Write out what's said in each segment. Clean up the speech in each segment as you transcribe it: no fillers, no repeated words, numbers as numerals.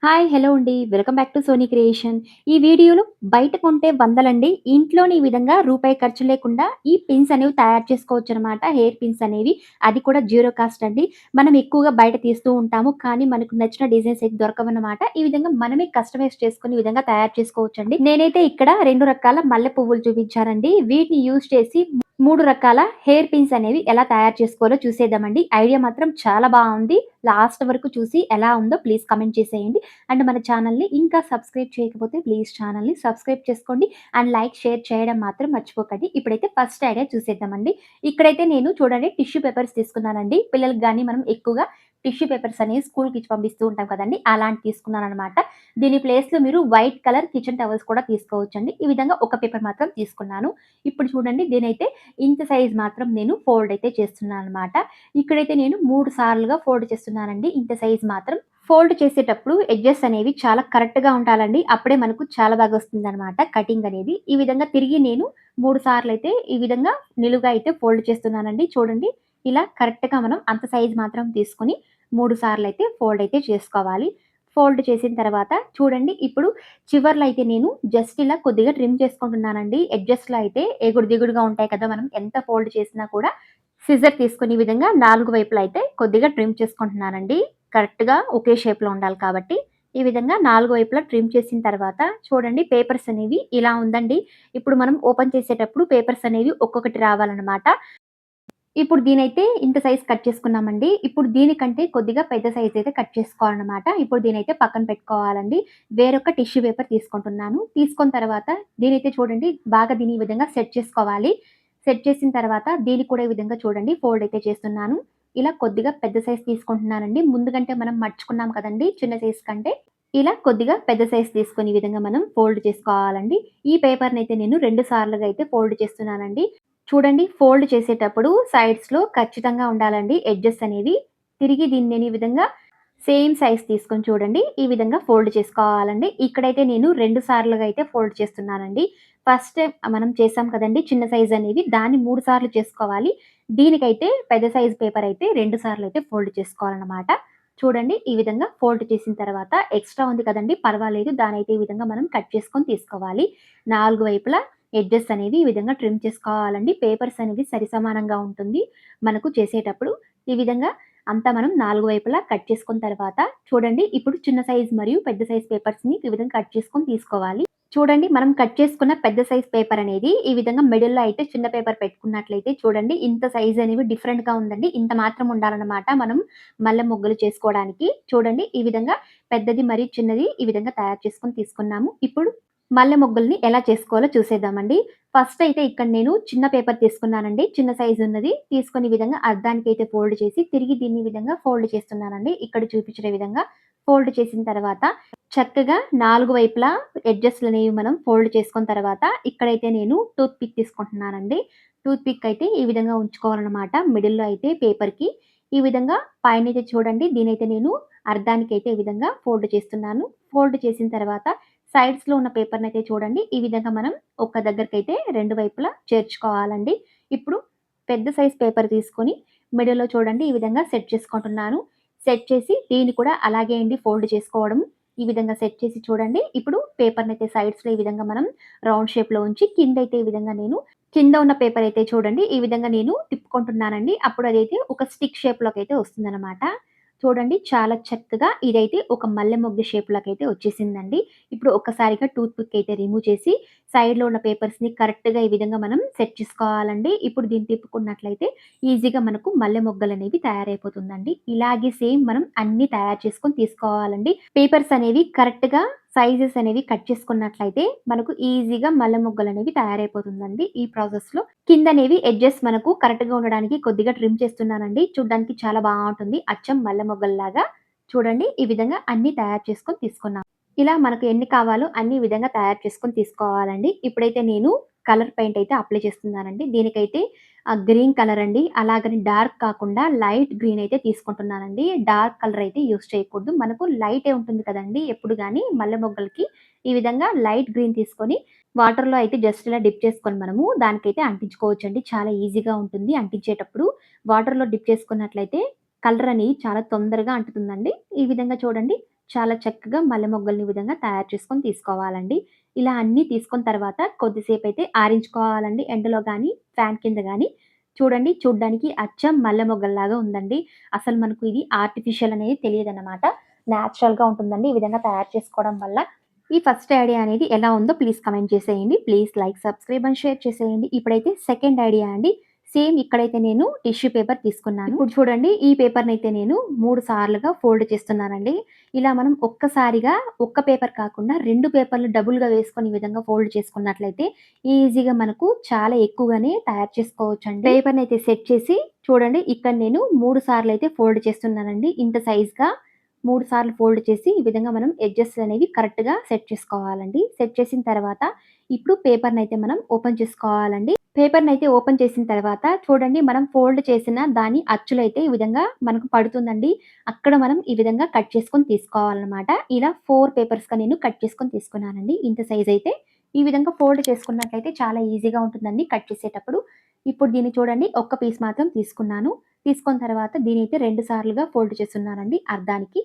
Hi! Hello అండి. Welcome back to Sony creation. ఈ వీడియోలో బయట కొంటే వందలండి. ఇంట్లోనే ఈ విధంగా రూపాయి ఖర్చు లేకుండా ఈ పిన్స్ అనేవి తయారు చేసుకోవచ్చనమాట. హెయిర్ పిన్స్ అనేవి. అది కూడా జీరో కాస్ట్ అండి. మనం ఎక్కువగా బయట తీస్తూ ఉంటాము. కానీ మనకు నచ్చిన డిజైన్స్ అయితే దొరకవన్నమాట. ఈ విధంగా మనమే కస్టమైజ్ చేసుకొని ఈ విధంగా తయారు చేసుకోవచ్చండి. నేనైతే ఇక్కడ 2 రకాల మల్లె పువ్వులు చూపించానండి. వీటిని యూజ్ చేసి 3 రకాల హెయిర్ పిన్స్ అనేవి ఎలా తయారు చేసుకోవాలో చూసేద్దామండి. ఐడియా మాత్రం చాలా బావుంది. లాస్ట్ వరకు చూసి ఎలా ఉందో ప్లీజ్ కామెంట్ చేసేయండి. అండ్ మన ఛానల్‌ని ఇంకా సబ్స్క్రైబ్ చేయకపోతే ప్లీజ్ ఛానల్‌ని సబ్స్క్రైబ్ చేసుకోండి. అండ్ లైక్, షేర్ చేయడం మాత్రం మర్చిపోకండి. ఇప్పుడైతే ఫస్ట్ ఐడియా చూసేద్దామండి. ఇక్కడైతే నేను చూడండి టిష్యూ పేపర్స్ తీసుకున్నానండి. పిల్లలకి గాని మనం ఎక్కువగా టిష్యూ పేపర్స్ అనేవి స్కూల్‌కి ఇచ్చి పంపిస్తూ ఉంటాం కదండీ! అలాంటివి తీసుకున్నాననమాట. దీని ప్లేస్‌లో మీరు వైట్ కలర్ కిచెన్ టవల్స్ కూడా తీసుకోవచ్చండి. ఈ విధంగా ఒక పేపర్ మాత్రం తీసుకున్నాను. ఇప్పుడు చూడండి దీనైతే ఇంత సైజ్ మాత్రం నేను ఫోల్డ్ అయితే చేస్తున్నాననమాట. ఇక్కడైతే నేను 3 సార్లుగా ఫోల్డ్ చేస్తున్నానండి. ఇంత సైజ్ మాత్రం. ఫోల్డ్ చేసేటప్పుడు ఎడ్జెస్ అనేవి చాలా కరెక్ట్‌గా ఉండాలండి. అప్పుడే మనకు చాలా బాగా వస్తుందనమాట కటింగ్ అనేది. ఈ విధంగా తిరిగి నేను 3 సార్లయితే ఈ విధంగా నిలువుగా అయితే ఫోల్డ్ చేస్తున్నానండి. చూడండి ఇలా కరెక్ట్‌గా మనం అంత సైజ్ మాత్రం తీసుకొని 3 సార్లయితే ఫోల్డ్ అయితే చేసుకోవాలి. ఫోల్డ్ చేసిన తర్వాత చూడండి ఇప్పుడు చివర్లో అయితే నేను జస్ట్ ఇలా కొద్దిగా ట్రిమ్ చేసుకుంటున్నానండి. ఎడ్జెస్‌లో అయితే ఎగుడు దిగుడుగా ఉంటాయి కదా! మనం ఎంత ఫోల్డ్ చేసినా కూడా సిజర్ తీసుకొని ఈ విధంగా 4 వైపులా అయితే కొద్దిగా ట్రిమ్ చేసుకుంటున్నానండి. కరెక్ట్‌గా ఒకే షేప్‌లో ఉండాలి కాబట్టి. ఈ విధంగా 4 వైపులా ట్రిమ్ చేసిన తర్వాత చూడండి పేపర్స్ అనేవి ఇలా ఉందండి. ఇప్పుడు మనం ఓపెన్ చేసేటప్పుడు పేపర్స్ అనేవి ఒక్కొక్కటి రావాలనమాట. ఇప్పుడు దీనైతే ఇంత సైజ్ కట్ చేసుకున్నామండి. ఇప్పుడు దీనికంటే కొద్దిగా పెద్ద సైజ్ అయితే కట్ చేసుకోవాలనమాట. ఇప్పుడు దీనైతే పక్కన పెట్టుకోవాలండి. వేరొక టిష్యూ పేపర్ తీసుకుంటున్నాను. తీసుకున్న తర్వాత దీనైతే చూడండి బాగా దీన్ని ఈ విధంగా సెట్ చేసుకోవాలి. సెట్ చేసిన తర్వాత దీన్ని కూడా ఈ విధంగా చూడండి ఫోల్డ్ అయితే చేస్తున్నాను. ఇలా కొద్దిగా పెద్ద సైజ్ తీసుకుంటున్నానండి. ముందు కంటే మనం మర్చుకున్నాం కదండీ! చిన్న సైజ్ కంటే. ఇలా కొద్దిగా పెద్ద సైజ్ తీసుకొని ఈ విధంగా మనం ఫోల్డ్ చేసుకోవాలండి. ఈ పేపర్‌నైతే నేను 2 సార్లుగా అయితే ఫోల్డ్ చేస్తున్నానండి. చూడండి ఫోల్డ్ చేసేటప్పుడు సైడ్స్‌లో ఖచ్చితంగా ఉండాలండి ఎడ్జెస్ అనేవి. తిరిగి దీన్ని నేను ఈ విధంగా సేమ్ సైజ్ తీసుకొని చూడండి. ఈ విధంగా ఫోల్డ్ చేసుకోవాలండి. ఇక్కడైతే నేను 2 సార్లుగా అయితే ఫోల్డ్ చేస్తున్నానండి. ఫస్ట్ టైమ్ మనం చేసాం కదండీ చిన్న సైజ్ అనేవి దాన్ని 3 సార్లు చేసుకోవాలి. దీనికైతే పెద్ద సైజ్ పేపర్ అయితే 2 సార్లు అయితే ఫోల్డ్ చేసుకోవాలనమాట. చూడండి ఈ విధంగా ఫోల్డ్ చేసిన తర్వాత ఎక్స్‌ట్రా ఉంది కదండీ పర్వాలేదు. దాన్నయితే ఈ విధంగా మనం కట్ చేసుకొని తీసుకోవాలి. 4 వైపులా ఎడ్జెస్ అనేవి ఈ విధంగా ట్రిమ్ చేసుకోవాలండి. పేపర్స్ అనేది సరిసమానంగా ఉంటుంది. మనకు చేసేటప్పుడు ఈ విధంగా అంతా మనం 4 వైపులా కట్ చేసుకున్న తర్వాత చూడండి ఇప్పుడు చిన్న సైజ్ మరియు పెద్ద సైజ్ పేపర్స్‌ని ఈ విధంగా కట్ చేసుకొని తీసుకోవాలి. చూడండి మనం కట్ చేసుకున్న పెద్ద సైజ్ పేపర్ అనేది ఈ విధంగా మిడిల్‌లో అయితే చిన్న పేపర్ పెట్టుకున్నట్లయితే చూడండి ఇంత సైజ్ అనేవి డిఫరెంట్‌గా ఉందండి. ఇంత మాత్రం ఉండాలన్నమాట మనం మల్లె మొగ్గలు చేసుకోవడానికి. చూడండి ఈ విధంగా పెద్దది మరియు చిన్నది ఈ విధంగా తయారు చేసుకొని తీసుకున్నాము. ఇప్పుడు మల్లె మొగ్గల్ని ఎలా చేసుకోవాలో చూసేద్దామండి. ఫస్ట్ అయితే ఇక్కడ నేను చిన్న పేపర్ తీసుకున్నానండి. చిన్న సైజ్ ఉన్నది. తీసుకొని ఈ విధంగా అర్ధానికైతే ఫోల్డ్ చేసి తిరిగి దీన్ని ఈ విధంగా ఫోల్డ్ చేస్తున్నానండి. ఇక్కడ చూపించిన విధంగా ఫోల్డ్ చేసిన తర్వాత చక్కగా 4 వైపులా ఎడ్జెస్‌లనేవి మనం ఫోల్డ్ చేసుకున్న తర్వాత ఇక్కడైతే నేను టూత్ పిక్ తీసుకుంటున్నానండి. టూత్ పిక్ అయితే ఈ విధంగా ఉంచుకోవాలనమాట. మిడిల్‌లో అయితే పేపర్‌కి. ఈ విధంగా పైనైతే చూడండి దీనైతే నేను అర్ధానికైతే ఈ విధంగా ఫోల్డ్ చేస్తున్నాను. ఫోల్డ్ చేసిన తర్వాత సైడ్స్‌లో ఉన్న పేపర్‌నైతే చూడండి ఈ విధంగా మనం ఒక దగ్గరకైతే 2 వైపులా చేర్చుకోవాలండి. ఇప్పుడు పెద్ద సైజ్ పేపర్ తీసుకొని మిడిల్‌లో చూడండి ఈ విధంగా సెట్ చేసుకుంటున్నాను. సెట్ చేసి దీన్ని కూడా అలాగే అండి ఫోల్డ్ చేసుకోవడం. ఈ విధంగా సెట్ చేసి చూడండి. ఇప్పుడు పేపర్‌నైతే సైడ్స్‌లో ఈ విధంగా మనం రౌండ్ షేప్‌లో ఉంచి కిందైతే ఈ విధంగా నేను కింద ఉన్న పేపర్ అయితే చూడండి ఈ విధంగా నేను తిప్పుకుంటున్నానండి. అప్పుడు అదైతే ఒక స్టిక్ షేప్‌లోకైతే వస్తుందనమాట. చూడండి చాలా చక్కగా ఇదైతే ఒక మల్లె మొగ్గ షేప్‌లోకైతే వచ్చేసిందండి. ఇప్పుడు ఒక్కసారిగా టూత్ పిక్ అయితే రిమూవ్ చేసి సైడ్‌లో ఉన్న పేపర్స్‌ని కరెక్ట్‌గా ఈ విధంగా మనం సెట్ చేసుకోవాలండి. ఇప్పుడు దీన్ని తిప్పుకున్నట్లయితే ఈజీగా మనకు మల్లె మొగ్గలనేవి తయారైపోతుందండి. ఇలాగే సేమ్ మనం అన్నీ తయారు చేసుకొని తీసుకోవాలండి. పేపర్స్ అనేవి కరెక్ట్‌గా సైజెస్ అనేవి కట్ చేసుకున్నట్లయితే మనకు ఈజీగా మల్లె మొగ్గలనేవి తయారైపోతుందండి ఈ ప్రాసెస్‌లో. కిందనేవి ఎడ్జెస్ మనకు కరెక్ట్‌గా ఉండడానికి కొద్దిగా ట్రిమ్ చేస్తున్నానండి. చూడ్డానికి చాలా బావుంటుంది. అచ్చం మల్లె మొగ్గల్లాగా. చూడండి ఈ విధంగా అన్నీ తయారు చేసుకొని తీసుకున్నాం. ఇలా మనకు ఎన్ని కావాలో అన్ని ఈ విధంగా తయారు చేసుకొని తీసుకోవాలండి. ఇప్పుడైతే నేను కలర్ పెయింట్ అయితే అప్లై చేస్తున్నానండి. దీనికైతే గ్రీన్ కలర్ అండి. అలాగని డార్క్ కాకుండా లైట్ గ్రీన్ అయితే తీసుకుంటున్నానండి. డార్క్ కలర్ అయితే యూజ్ చేయకూడదు. మనకు లైటే ఉంటుంది కదండీ! ఎప్పుడు గాని మల్లె మొగ్గలకి ఈ విధంగా లైట్ గ్రీన్ తీసుకొని వాటర్‌లో అయితే జస్ట్ ఇలా డిప్ చేసుకొని మనము దానికైతే అంటించుకోవచ్చండి. చాలా ఈజీగా ఉంటుంది అంటించేటప్పుడు. వాటర్‌లో డిప్ చేసుకున్నట్లయితే కలర్ అనేది చాలా తొందరగా అంటుతుందండి. ఈ విధంగా చూడండి చాలా చక్కగా మల్లె మొగ్గల్ని ఈ విధంగా తయారు చేసుకొని తీసుకోవాలండి. ఇలా అన్నీ తీసుకున్న తర్వాత కొద్దిసేపయితే ఆరించుకోవాలండి ఎండలో గానీ, ఫ్యాన్ కింద గానీ. చూడండి చూడ్డానికి అచ్చం మల్లె మొగ్గల్లాగా ఉందండి. అసలు మనకు ఇది ఆర్టిఫిషియల్ అనేది తెలియదనమాట. నేచురల్‌గా ఉంటుందండి ఈ విధంగా తయారు చేసుకోవడం వల్ల. ఈ ఫస్ట్ ఐడియా అనేది ఎలా ఉందో ప్లీజ్ కామెంట్ చేసేయండి. Please like, subscribe and share చేసేయండి. ఇప్పుడైతే సెకండ్ ఐడియా అండి. సేమ్ ఇక్కడైతే నేను టిష్యూ పేపర్ తీసుకున్నాను. ఇప్పుడు చూడండి ఈ పేపర్‌నైతే నేను 3 సార్లుగా ఫోల్డ్ చేస్తున్నానండి. ఇలా మనం ఒక్కసారిగా ఒక్క పేపర్ కాకుండా 2 పేపర్‌లు డబుల్‌గా వేసుకొని ఈ విధంగా ఫోల్డ్ చేసుకున్నట్లయితే ఈజీగా మనకు చాలా ఎక్కువగానే తయారు చేసుకోవచ్చండి. పేపర్‌నైతే సెట్ చేసి చూడండి ఇక్కడ నేను 3 సార్లయితే ఫోల్డ్ చేస్తున్నానండి. ఇంత సైజ్‌గా 3 సార్లు ఫోల్డ్ చేసి ఈ విధంగా మనం ఎడ్జెస్ అనేవి కరెక్ట్‌గా సెట్ చేసుకోవాలండి. సెట్ చేసిన తర్వాత ఇప్పుడు పేపర్‌నైతే మనం ఓపెన్ చేసుకోవాలండి. పేపర్‌నైతే ఓపెన్ చేసిన తర్వాత చూడండి మనం ఫోల్డ్ చేసిన దాని అచ్చులైతే ఈ విధంగా మనకు పడుతుందండి. అక్కడ మనం ఈ విధంగా కట్ చేసుకొని తీసుకోవాలనమాట. ఇలా 4 పేపర్స్‌గా నేను కట్ చేసుకొని తీసుకున్నానండి. ఇంత సైజ్ అయితే ఈ విధంగా ఫోల్డ్ చేసుకున్నట్లయితే చాలా ఈజీగా ఉంటుందండి కట్ చేసేటప్పుడు. ఇప్పుడు దీన్ని చూడండి ఒక్క పీస్ మాత్రం తీసుకున్నాను. తీసుకున్న తర్వాత దీనైతే 2 సార్లుగా ఫోల్డ్ చేసున్నానండి అర్ధానికి.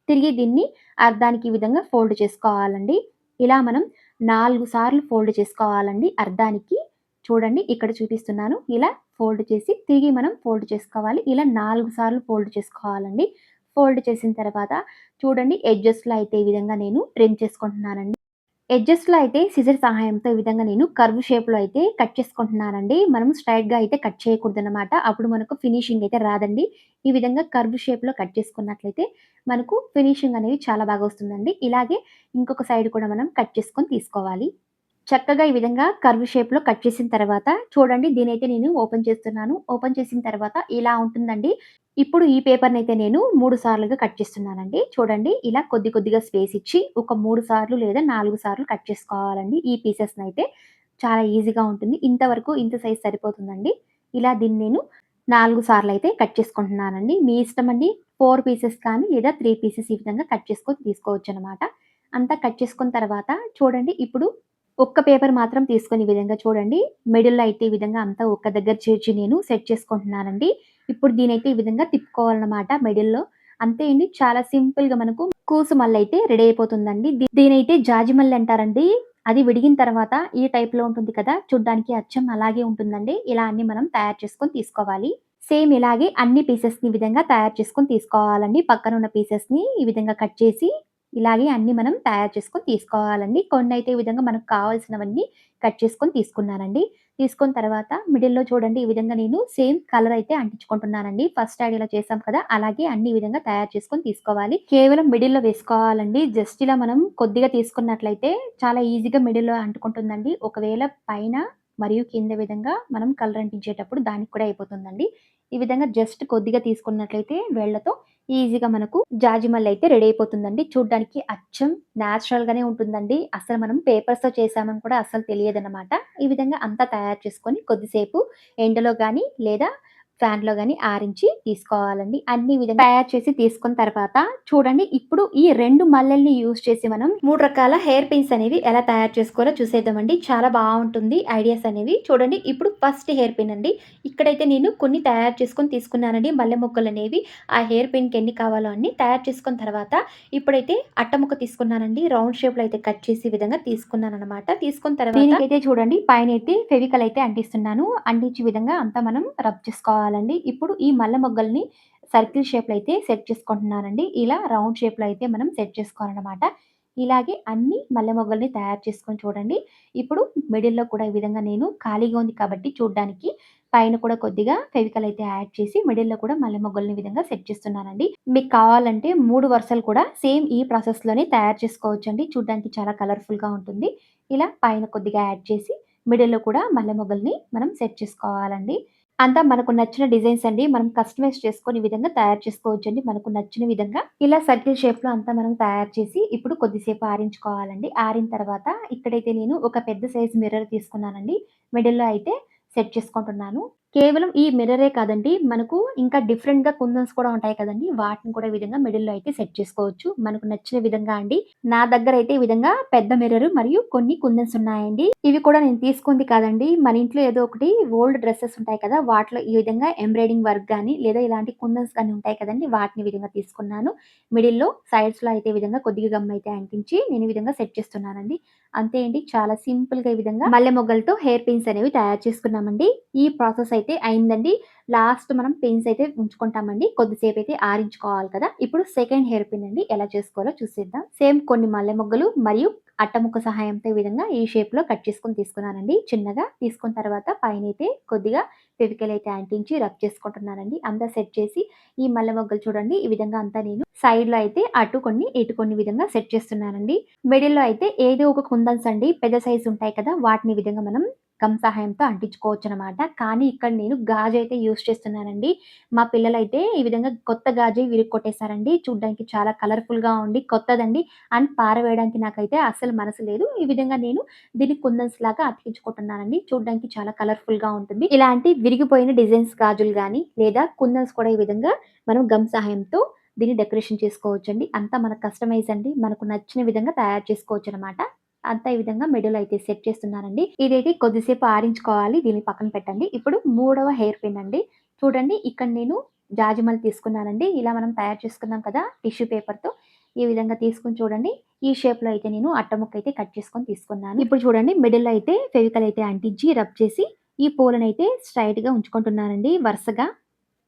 తిరిగి దీన్ని అర్ధానికి ఈ విధంగా ఫోల్డ్ చేసుకోవాలండి. ఇలా మనం 4 సార్లు ఫోల్డ్ చేసుకోవాలండి అర్ధానికి. చూడండి ఇక్కడ చూపిస్తున్నాను. ఇలా ఫోల్డ్ చేసి తిరిగి మనం ఫోల్డ్ చేసుకోవాలి. ఇలా 4 సార్లు ఫోల్డ్ చేసుకోవాలండి. ఫోల్డ్ చేసిన తర్వాత చూడండి ఎడ్జెస్‌లో అయితే ఈ విధంగా నేను ట్రిమ్ చేసుకుంటున్నానండి. ఎడ్జెస్‌లో అయితే సిజర్ సహాయంతో ఈ విధంగా నేను కర్వ్ షేప్‌లో అయితే కట్ చేసుకుంటున్నానండి. మనం స్ట్రెయిట్‌గా అయితే కట్ చేయకూడదనమాట. అప్పుడు మనకు ఫినిషింగ్ అయితే రాదండి. ఈ విధంగా కర్వ్ షేప్‌లో కట్ చేసుకున్నట్లయితే మనకు ఫినిషింగ్ అనేది చాలా బాగా వస్తుందండి. ఇలాగే ఇంకొక సైడ్ కూడా మనం కట్ చేసుకొని తీసుకోవాలి. చక్కగా ఈ విధంగా కర్వ్ షేప్‌లో కట్ చేసిన తర్వాత చూడండి దీనైతే నేను ఓపెన్ చేస్తున్నాను. ఓపెన్ చేసిన తర్వాత ఇలా ఉంటుందండి. ఇప్పుడు ఈ పేపర్‌నైతే నేను 3 సార్లుగా కట్ చేస్తున్నానండి. చూడండి ఇలా కొద్ది కొద్దిగా స్పేస్ ఇచ్చి ఒక 3 సార్లు లేదా 4 సార్లు కట్ చేసుకోవాలండి. ఈ పీసెస్‌నైతే చాలా ఈజీగా ఉంటుంది. ఇంతవరకు ఇంత సైజ్ సరిపోతుందండి. ఇలా దీన్ని నేను 4 సార్లయితే కట్ చేసుకుంటున్నానండి. మీ ఇష్టమండి. 4 పీసెస్ కానీ లేదా 3 పీసెస్ ఈ విధంగా కట్ చేసుకొని తీసుకోవచ్చనమాట. అంతా కట్ చేసుకున్న తర్వాత చూడండి ఇప్పుడు ఒక్క పేపర్ మాత్రం తీసుకొని ఈ విధంగా చూడండి. మిడిల్‌లో అయితే ఈ విధంగా అంతా ఒక్క దగ్గర చేర్చి నేను సెట్ చేసుకుంటున్నానండి. ఇప్పుడు దీనైతే ఈ విధంగా తిప్పుకోవాలన్నమాట మిడిల్‌లో. అంతే అండి. చాలా సింపుల్‌గా మనకు కూసు మల్లయితే రెడీ అయిపోతుందండి. దీనైతే జాజి మల్లి అంటారండి. అది విడిగిన తర్వాత ఈ టైప్‌లో ఉంటుంది కదా! చూడ్డానికి అచ్చం అలాగే ఉంటుందండి. ఇలా అన్నీ మనం తయారు చేసుకొని తీసుకోవాలి. సేమ్ ఇలాగే అన్ని పీసెస్‌ని ఈ విధంగా తయారు చేసుకొని తీసుకోవాలండి. పక్కనున్న పీసెస్‌ని ఈ విధంగా కట్ చేసి ఇలాగే అన్నీ మనం తయారు చేసుకొని తీసుకోవాలండి. కొన్నైతే ఈ విధంగా మనకు కావాల్సినవన్నీ కట్ చేసుకొని తీసుకున్నానండి. తీసుకున్న తర్వాత మిడిల్‌లో చూడండి ఈ విధంగా నేను సేమ్ కలర్ అయితే అంటించుకుంటున్నానండి. ఫస్ట్ ఐడియాలో చేసాం కదా! అలాగే అన్ని ఈ విధంగా తయారు చేసుకొని తీసుకోవాలి. కేవలం మిడిల్‌లో వేసుకోవాలండి. జస్ట్ ఇలా మనం కొద్దిగా తీసుకున్నట్లయితే చాలా ఈజీగా మిడిల్‌లో అంటుకుంటుందండి. ఒకవేళ పైన మరియు కింద విధంగా మనం కలర్ అంటించేటప్పుడు దానికి కూడా అయిపోతుందండి. ఈ విధంగా జస్ట్ కొద్దిగా తీసుకున్నట్లయితే వేళ్ళతో ఈజీగా మనకు జాజి మల్లి అయితే రెడీ అయిపోతుందండి. చూడ్డానికి అచ్చం నేచురల్‌గానే ఉంటుందండి. అసలు మనం పేపర్స్‌తో చేశామని కూడా అస్సలు తెలియదనమాట. ఈ విధంగా అంతా తయారు చేసుకొని కొద్దిసేపు ఎండలో గాని లేదా ఫ్యాన్‌లో గాని ఆరించి తీసుకోవాలండి. అన్ని విధంగా తయారు చేసి తీసుకున్న తర్వాత చూడండి ఇప్పుడు ఈ 2 మల్లెల్ని యూజ్ చేసి మనం 3 రకాల హెయిర్ పిన్స్ అనేవి ఎలా తయారు చేసుకోవాలో చూసేద్దామండి. చాలా బావుంటుంది ఐడియాస్ అనేవి. చూడండి ఇప్పుడు ఫస్ట్ హెయిర్ పిన్ అండి. ఇక్కడైతే నేను కొన్ని తయారు చేసుకొని తీసుకున్నానండి మల్లె మొగ్గలనేవి. ఆ హెయిర్ పిన్‌కి ఎన్ని కావాలో అన్ని తయారు చేసుకున్న తర్వాత ఇప్పుడైతే అట్ట ముక్క తీసుకున్నానండి. రౌండ్ షేప్‌లో అయితే కట్ చేసి ఈ విధంగా తీసుకున్నాననమాట. తీసుకున్న తర్వాత దీనికైతే చూడండి పైనైతే ఫెవికల్ అయితే అంటిస్తున్నాను. అంటించే విధంగా అంతా మనం రబ్ చేసుకోవాలండి. ఇప్పుడు ఈ మల్లె మొగ్గల్ని సర్కిల్ షేప్‌లో అయితే సెట్ చేసుకుంటున్నానండి. ఇలా రౌండ్ షేప్‌లో అయితే మనం సెట్ చేసుకోవాలనమాట. ఇలాగే అన్ని మల్లె మొగ్గల్ని తయారు చేసుకొని చూడండి. ఇప్పుడు మిడిల్‌లో కూడా ఈ విధంగా నేను ఖాళీగా ఉంది కాబట్టి చూడ్డానికి పైన కూడా కొద్దిగా ఫెవికల్ అయితే యాడ్ చేసి మిడిల్‌లో కూడా మల్లె మొగ్గల్ని ఈ విధంగా సెట్ చేస్తున్నానండి. మీకు కావాలంటే 3 వరుసలు కూడా సేమ్ ఈ ప్రాసెస్‌లోనే తయారు చేసుకోవచ్చండి. చూడ్డానికి చాలా కలర్‌ఫుల్‌గా ఉంటుంది. ఇలా పైన కొద్దిగా యాడ్ చేసి మిడిల్‌లో కూడా మల్లె మొగ్గల్ని మనం సెట్ చేసుకోవాలండి. అంతా మనకు నచ్చిన డిజైన్స్ అండి. మనం కస్టమైజ్ చేసుకొని ఈ విధంగా తయారు చేసుకోవచ్చండి. మనకు నచ్చిన విధంగా ఇలా సర్కిల్ షేప్‌లో అంతా మనం తయారు చేసి ఇప్పుడు కొద్దిసేపు ఆరించుకోవాలండి. ఆరిన తర్వాత ఇక్కడైతే నేను ఒక పెద్ద సైజ్ మిర్రర్ తీసుకున్నానండి. మిడిల్‌లో అయితే సెట్ చేసుకుంటున్నాను. కేవలం ఈ మిర్రరే కాదండి. మనకు ఇంకా డిఫరెంట్‌గా కుందన్స్ కూడా ఉంటాయి కదండీ! వాటిని కూడా ఈ విధంగా మిడిల్‌లో అయితే సెట్ చేసుకోవచ్చు. మనకు నచ్చిన విధంగా అండి. నా దగ్గరైతే ఈ విధంగా పెద్ద మిర్రర్ మరియు కొన్ని కుందన్స్ ఉన్నాయండి. ఇవి కూడా నేను తీసుకుంది కాదండి. మన ఇంట్లో ఏదో ఒకటి ఓల్డ్ డ్రెసెస్ ఉంటాయి కదా! వాటిలో ఈ విధంగా ఎంబ్రాయిడింగ్ వర్క్ గాని, లేదా ఇలాంటి కుందన్స్ గాని ఉంటాయి కదండీ! వాటిని ఈ విధంగా తీసుకున్నాను. మిడిల్‌లో, సైడ్స్‌లో అయితే ఈ విధంగా కొద్దిగా గమ్ అయితే అంటించి నేను ఈ విధంగా సెట్ చేస్తున్నానండి. అంతే అండి. చాలా సింపుల్‌గా ఈ విధంగా మల్లె మొగ్గలతో హెయిర్ పిన్స్ అనేవి తయారు చేసుకున్నామండి. ఈ ప్రాసెస్ అయితే అయిందండి. లాస్ట్ మనం పిన్స్ అయితే ఉంచుకుంటామండి. కొద్దిసేపయితే ఆరించుకోవాలి కదా! ఇప్పుడు సెకండ్ హెయిర్ పిన్ అండి ఎలా చేసుకోవాలో చూసేద్దాం. సేమ్ కొన్ని మల్లె మొగ్గలు మరియు అట్టముక్క సహాయంతో ఈ విధంగా ఈ షేప్‌లో కట్ చేసుకొని తీసుకున్నానండి. చిన్నగా తీసుకున్న తర్వాత పైనైతే కొద్దిగా ఫెవికల్ అయితే అంటించి రబ్ చేసుకుంటున్నానండి. అంతా సెట్ చేసి ఈ మల్లె మొగ్గలు చూడండి ఈ విధంగా అంతా నేను సైడ్‌లో అయితే అటు కొన్ని, ఇటు కొన్ని విధంగా సెట్ చేస్తున్నానండి. మిడిల్‌లో అయితే ఏదో ఒక కుందన్స్ అండి పెద్ద సైజ్ ఉంటాయి కదా! వాటిని ఈ విధంగా మనం గమ్ సహాయంతో అంటించుకోవచ్చనమాట. కానీ ఇక్కడ నేను గాజైతే యూజ్ చేస్తున్నానండి. మా పిల్లలైతే ఈ విధంగా కొత్త గాజే విరిగ్గొట్టేసారండి. చూడ్డానికి చాలా కలర్‌ఫుల్‌గా ఉండి కొత్తదండి. అండ్ పారవేయడానికి నాకైతే అస్సలు మనసు లేదు. ఈ విధంగా నేను దీన్ని కుందన్స్ లాగా అతికించుకుంటున్నానండి. చూడ్డానికి చాలా కలర్‌ఫుల్‌గా ఉంటుంది. ఇలాంటి విరిగిపోయిన డిజైన్స్ గాజులు గాని, లేదా కుందన్స్ కూడా ఈ విధంగా మనం గమ్ సహాయంతో దీన్ని డెకరేషన్ చేసుకోవచ్చండి. అంతా మన కస్టమైజ్ అండి. మనకు నచ్చిన విధంగా తయారు చేసుకోవచ్చనమాట. అంతా ఈ విధంగా మిడిల్ అయితే సెట్ చేస్తున్నానండి. ఇదైతే కొద్దిసేపు ఆరించుకోవాలి. దీన్ని పక్కన పెట్టండి. ఇప్పుడు మూడవ హెయిర్ పిన్ అండి. చూడండి ఇక్కడ నేను జాజిమల్లి తీసుకున్నానండి. ఇలా మనం తయారు చేసుకున్నాం కదా! టిష్యూ పేపర్‌తో. ఈ విధంగా తీసుకొని చూడండి. ఈ షేప్‌లో అయితే నేను అట్టముక్క అయితే కట్ చేసుకొని తీసుకున్నాను. ఇప్పుడు చూడండి మిడిల్‌లో అయితే ఫెవికల్ అయితే అంటించి రబ్ చేసి ఈ పూలనైతే స్ట్రెయిట్‌గా ఉంచుకుంటున్నానండి వరుసగా.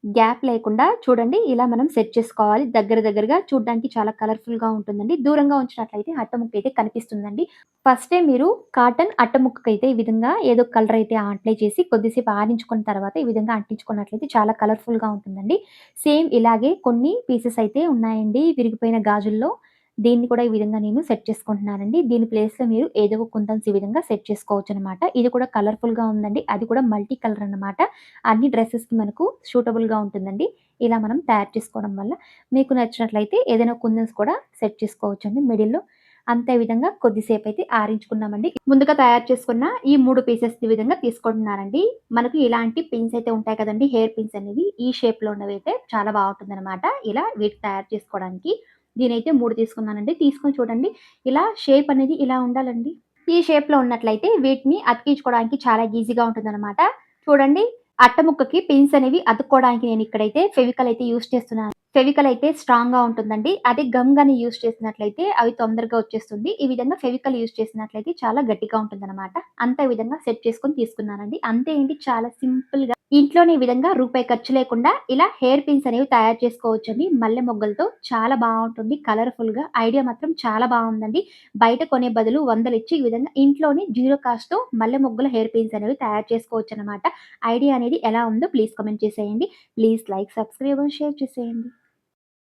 గ్యాప్ లేకుండా చూడండి ఇలా మనం సెట్ చేసుకోవాలి. దగ్గర దగ్గరగా చూడ్డానికి చాలా కలర్‌ఫుల్‌గా ఉంటుందండి. దూరంగా ఉంచినట్లయితే అట్ట ముక్కయితే కనిపిస్తుందండి. ఫస్టే మీరు కాటన్ అట్ట ముక్కకైతే ఈ విధంగా ఏదో కలర్ అయితే అప్లై చేసి కొద్దిసేపు ఆరించుకున్న తర్వాత ఈ విధంగా అంటించుకున్నట్లయితే చాలా కలర్‌ఫుల్‌గా ఉంటుందండి. సేమ్ ఇలాగే కొన్ని పీసెస్ అయితే ఉన్నాయండి విరిగిపోయిన గాజుల్లో. దీన్ని కూడా ఈ విధంగా నేను సెట్ చేసుకుంటున్నానండి. దీని ప్లేస్‌లో మీరు ఏదో ఒక కుందన్స్ ఈ విధంగా సెట్ చేసుకోవచ్చనమాట. ఇది కూడా కలర్‌ఫుల్‌గా ఉందండి. అది కూడా మల్టీ కలర్ అన్నమాట. అన్ని డ్రెసెస్‌కి మనకు సూటబుల్‌గా ఉంటుందండి. ఇలా మనం తయారు చేసుకోవడం వల్ల మీకు నచ్చినట్లయితే ఏదైనా కుందన్స్ కూడా సెట్ చేసుకోవచ్చండి మిడిల్‌లో. అంతే విధంగా కొద్దిసేపయితే ఆరించుకున్నామండి. ముందుగా తయారు చేసుకున్న ఈ 3 పీసెస్ ఈ విధంగా తీసుకుంటున్నానండి. మనకు ఇలాంటి పిన్స్ అయితే ఉంటాయి కదండీ! హెయిర్ పిన్స్ అనేవి ఈ షేప్‌లో ఉన్నవైతే చాలా బావుంటుందనమాట. ఇలా వీటిని తయారు చేసుకోవడానికి. నేనైతే 3 తీసుకున్నానండి. తీసుకొని చూడండి ఇలా షేప్ అనేది ఇలా ఉండాలండి. ఈ షేప్‌లో ఉన్నట్లయితే వీటిని అతికించుకోవడానికి చాలా ఈజీగా ఉంటుందనమాట. చూడండి అట్ట ముక్కకి పిన్స్ అనేవి అతుక్కోవడానికి నేనిక్కడైతే ఫెవికల్ అయితే యూజ్ చేస్తున్నాను. ఫెవికల్ అయితే స్ట్రాంగ్‌గా ఉంటుందండి. అదే గమ్ గాని యూజ్ చేసినట్లయితే అవి తొందరగా వచ్చేస్తుంది. ఈ విధంగా ఫెవికల్ యూజ్ చేసినట్లయితే చాలా గట్టిగా ఉంటుందనమాట. అంతా ఈ విధంగా సెట్ చేసుకొని తీసుకున్నానండి. అంతే అండి చాలా సింపుల్‌గా ఇంట్లోనే ఈ విధంగా రూపాయి ఖర్చు లేకుండా ఇలా హెయిర్ పిన్స్ అనేవి తయారు చేసుకోవచ్చండి. మల్లె మొగ్గలతో చాలా బావుంటుంది కలర్‌ఫుల్‌గా. ఐడియా మాత్రం చాలా బావుందండి. బయట కొనే బదులు వందలిచ్చి ఈ విధంగా ఇంట్లోనే జీరో కాస్ట్‌తో మల్లె మొగ్గల హెయిర్ పిన్స్ అనేవి తయారు చేసుకోవచ్చనమాట. ఐడియా అనేది ఎలా ఉందో ప్లీజ్ కామెంట్ చేసేయండి. Please like, subscribe and share చేసేయండి.